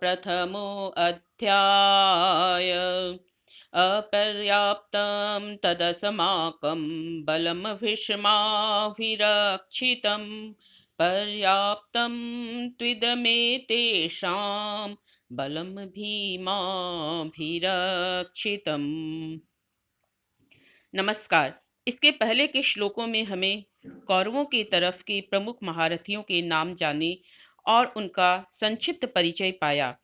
प्रथमोऽध्याय। अपर्याप्तं तदस्माकं बलं भीष्माभिरक्षितं, पर्याप्तं त्विदमेतेषां बलं भीमाभिरक्षितम्। नमस्कार। इसके पहले के श्लोकों में हमें कौरवों की तरफ के प्रमुख महारथियों के नाम जाने और उनका संक्षिप्त परिचय पाया।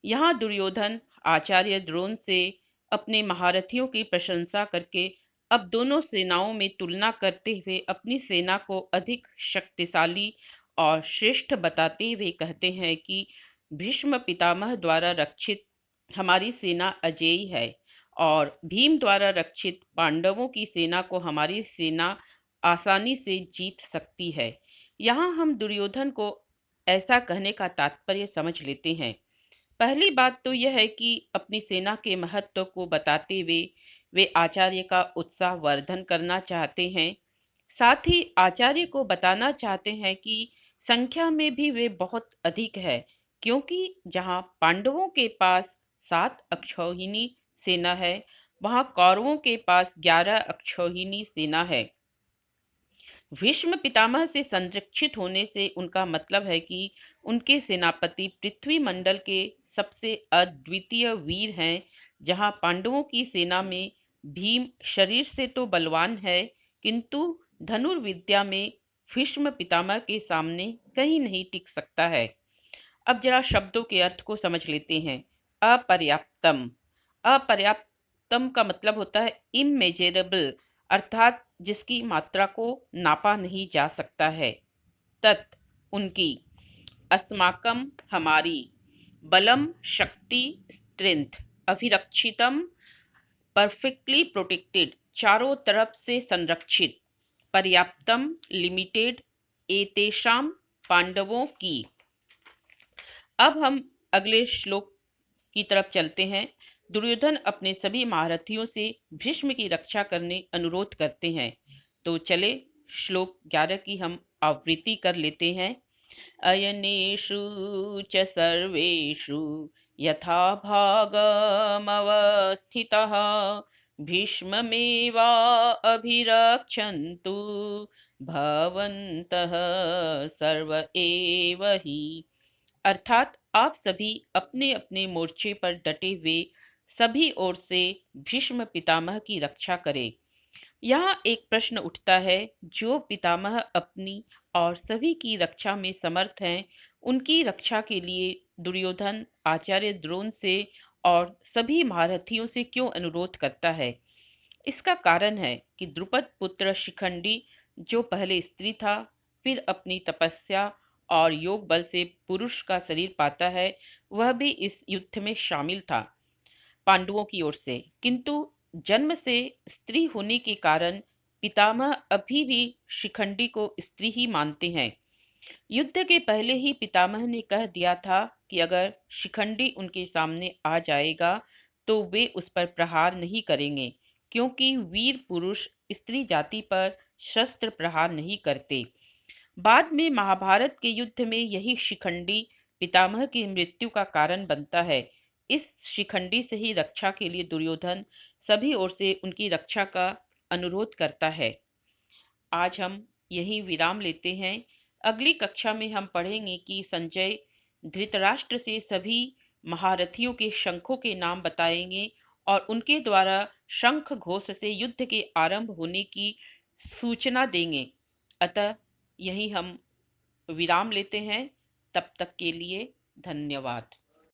यहाँ दुर्योधन आचार्य द्रोण से अपने महारथियों की प्रशंसा करके अब दोनों सेनाओं में तुलना करते हुए अपनी सेना को अधिक शक्तिशाली और श्रेष्ठ बताते हुए कहते हैं कि भीष्म पितामह द्वारा रक्षित हमारी सेना अजेय है और भीम द्वारा रक्षित पांडवों की सेना को हमारी सेना आसानी से जीत सकती है। यहाँ हम दुर्योधन को ऐसा कहने का तात्पर्य समझ लेते हैं। पहली बात तो यह है कि अपनी सेना के महत्व को बताते हुए वे आचार्य का उत्साह वर्धन करना चाहते हैं। साथ ही आचार्य को बताना चाहते हैं कि संख्या में भी वे बहुत अधिक है, क्योंकि जहाँ पांडवों के पास 7 अक्षौहिणी सेना है, वहाँ कौरवों के पास 11 अक्षौहिणी सेना है। भीष्म पितामह से संरक्षित होने से उनका मतलब है कि उनके सेनापति पृथ्वी मंडल के सबसे अद्वितीय वीर हैं। जहां पांडवों की सेना में भीम शरीर से तो बलवान है, किंतु धनुर्विद्या में भीष्म पितामह के सामने कहीं नहीं टिक सकता है। अब जरा शब्दों के अर्थ को समझ लेते हैं। अपर्याप्तम। अपर्याप्तम का मतलब होता है इमेजरेबल, अर्थात जिसकी मात्रा को नापा नहीं जा सकता है। तत् उनकी, अस्माकम हमारी, बलम शक्ति स्ट्रेंथ, अभिरक्षितम परफेक्टली प्रोटेक्टेड चारों तरफ से संरक्षित, पर्याप्तम लिमिटेड, एतेषाम पांडवों की। अब हम अगले श्लोक की तरफ चलते हैं। दुर्योधन अपने सभी महारथियों से भीष्म की रक्षा करने अनुरोध करते हैं। तो चले श्लोक 11 की हम आवृत्ति कर लेते हैं। अयनेषु च सर्वेषु यथा भागमवस्थितः भीष्ममेवा अभिरक्षन्तु भवन्तः सर्व एव हि। अर्थात आप सभी अपने अपने मोर्चे पर डटे हुए सभी ओर से भीष्म पितामह की रक्षा करें। यहाँ एक प्रश्न उठता है, जो पितामह अपनी और सभी की रक्षा में समर्थ हैं, उनकी रक्षा के लिए दुर्योधन आचार्य द्रोण से और सभी महारथियों से क्यों अनुरोध करता है? इसका कारण है कि द्रुपद पुत्र शिखंडी, जो पहले स्त्री था, फिर अपनी तपस्या और योग बल से पुरुष का शरीर पाता है, वह भी इस युद्ध में शामिल था पांडवों की ओर से, किंतु जन्म से स्त्री होने के कारण पितामह अभी भी शिखंडी को स्त्री ही मानते हैं। युद्ध के पहले ही पितामह ने कह दिया था कि अगर शिखंडी उनके सामने आ जाएगा तो वे उस पर प्रहार नहीं करेंगे, क्योंकि वीर पुरुष स्त्री जाति पर शस्त्र प्रहार नहीं करते। बाद में महाभारत के युद्ध में यही शिखंडी पितामह की मृत्यु का कारण बनता है। इस शिखंडी से ही रक्षा के लिए दुर्योधन सभी ओर से उनकी रक्षा का अनुरोध करता है। आज हम यही विराम लेते हैं। अगली कक्षा में हम पढ़ेंगे कि संजय धृतराष्ट्र से सभी महारथियों के शंखों के नाम बताएंगे और उनके द्वारा शंख घोष से युद्ध के आरंभ होने की सूचना देंगे। अतः यही हम विराम लेते हैं। तब तक के लिए धन्यवाद।